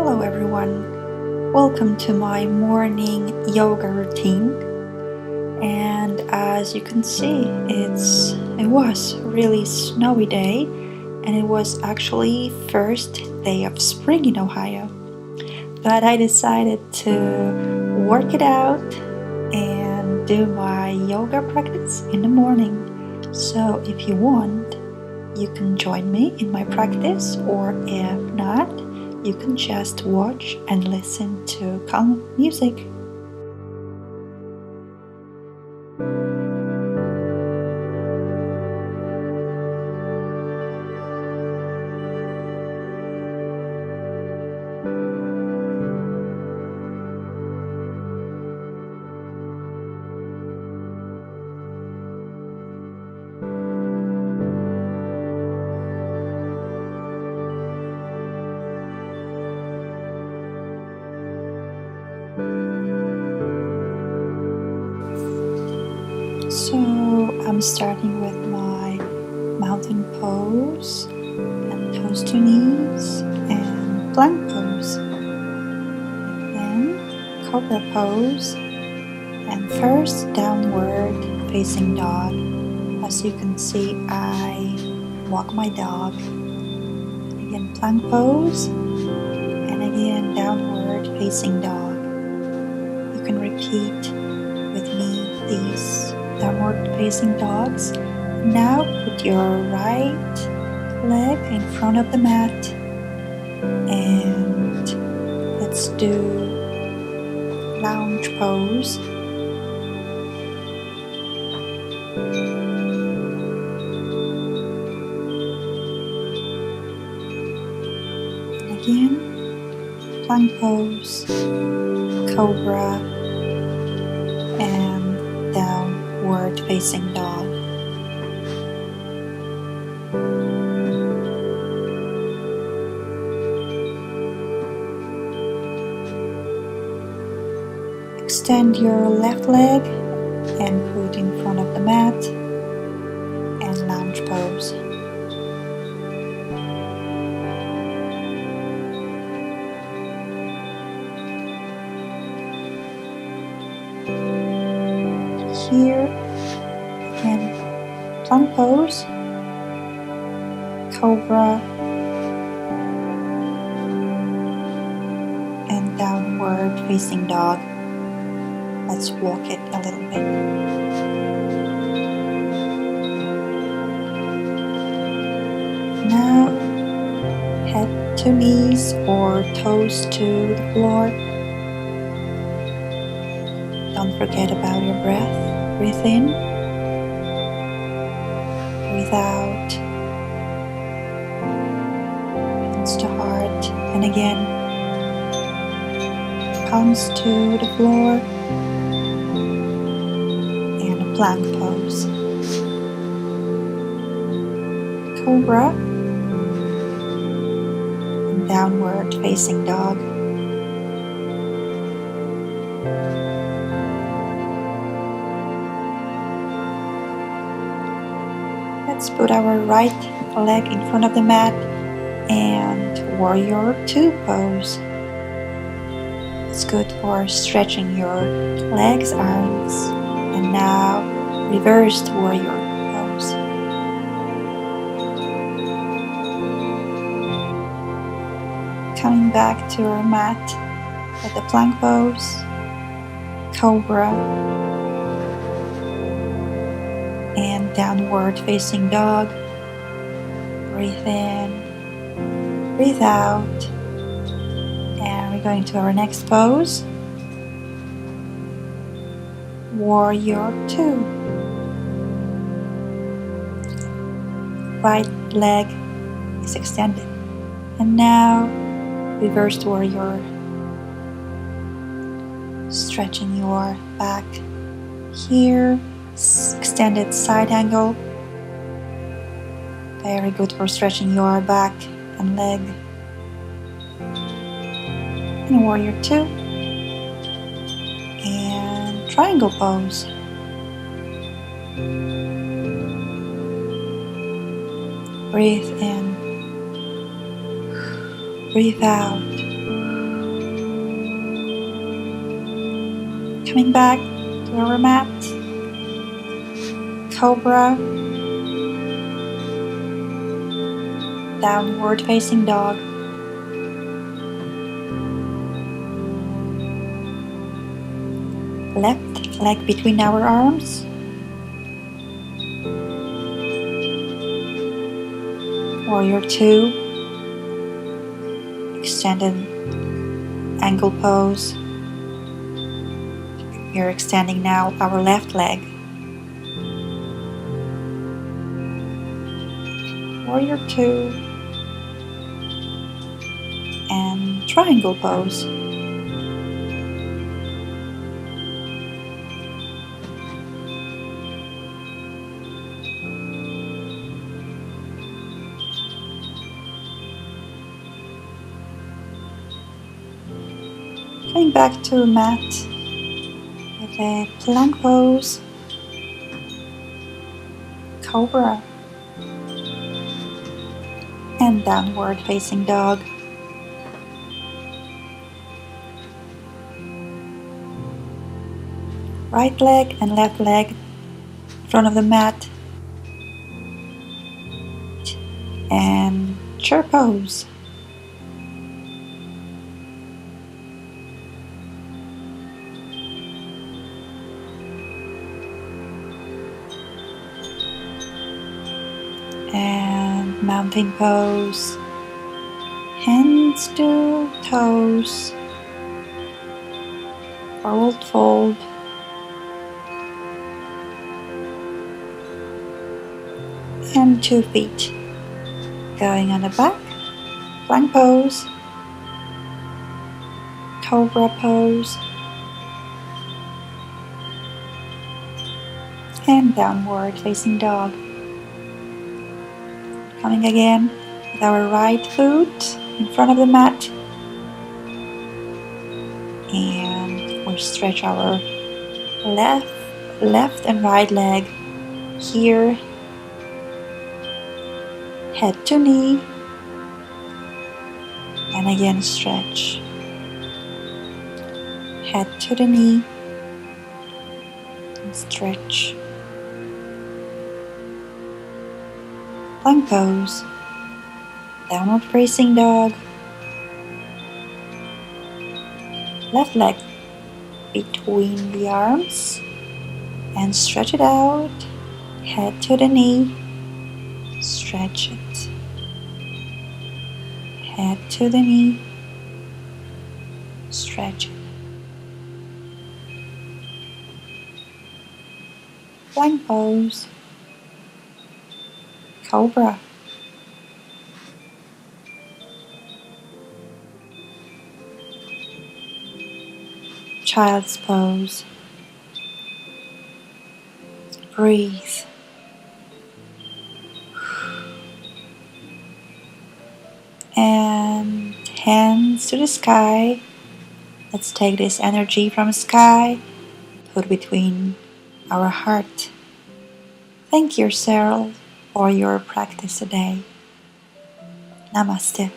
Hello everyone, welcome to my morning yoga routine. And as you can see, it was a really snowy day, and it was actually first day of spring in Ohio. But I decided to work it out and do my yoga practice in the morning. So if you want, you can join me in my practice, or if not, you can just watch and listen to calm music. So I'm starting with my mountain pose and toes to knees and plank pose, then cobra pose, and first downward facing dog. As you can see, I walk my dog. Again plank pose, and again downward facing dog. You can repeat with me these downward facing dogs. Now put your right leg in front of the mat, and let's do lounge pose. And again, plank pose, cobra, and downward facing dog. Extend your left leg and put in front of the mat and lounge pose. Here again, plank pose, cobra, and downward facing dog. Let's walk it a little bit. Now head to knees or toes to the floor. Don't forget about your breath. Breathe in, breathe out, hands to heart, and again, palms to the floor, and a plank pose. Cobra, and downward facing dog. Let's put our right leg in front of the mat and warrior two pose. It's good for stretching your legs, arms, and now reversed warrior pose. Coming back to our mat with the plank pose, cobra, and downward facing dog. Breathe in, breathe out, and we're going to our next pose, warrior two. Right leg is extended, and now reversed warrior, stretching your back here. Extended side angle, very good for stretching your back and leg. And warrior two, and triangle pose. Breathe in, breathe out, Coming back to our mat. Cobra. Downward facing dog. Left leg between our arms. Warrior 2. Extended ankle pose. We are extending now our left leg. Warrior 2. And triangle pose. Coming back to mat with a plank pose, cobra, and downward facing dog. Right leg and left leg in front of the mat, and chair pose. And mountain pose, hands to toes, forward fold, and 2 feet going on the back, plank pose, cobra pose, and downward facing dog. Coming again with our right foot in front of the mat, and we stretch our left and right leg here, head to knee, and again stretch, head to the knee, and stretch. Plank pose, downward facing dog, left leg between the arms and stretch it out, head to the knee, stretch it, head to the knee, stretch it. Plank pose, cobra, child's pose. Breathe. And hands to the sky. Let's take this energy from the sky, put between our heart. Thank yourself for your practice today. Namaste.